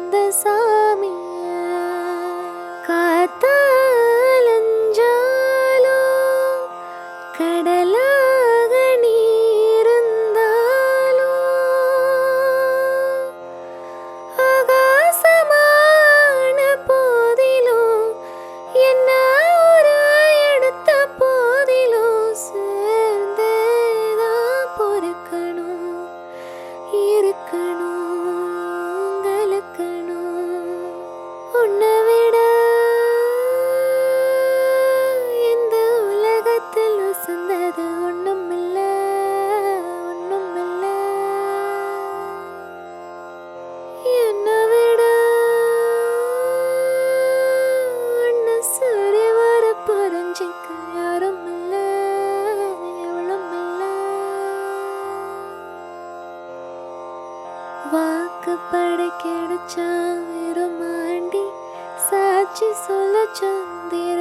அந்த சாமிய காத்தாலஞ்சாலும் கடலாக நீ இருந்தாலும் ஆகாசமான போதிலும் என்ன ஒரு எடுத்த போதிலும் சேர்ந்தேதான் பொறுக்கணும் இருக்கணும் கலக்கணும் உன்னை விட இந்த உலகத்தில் உசந்தது ஒண்ணுமில்ல ஒண்ணுமில்ல என்னை விட உன்னை சரி வர புரிஞ்சிக்க யாரும் இல்ல எவளும் இல்ல வாக்குப்படி கிடைச்சா வெறுமாண்டி சாட்சி சொல்ல சந்திர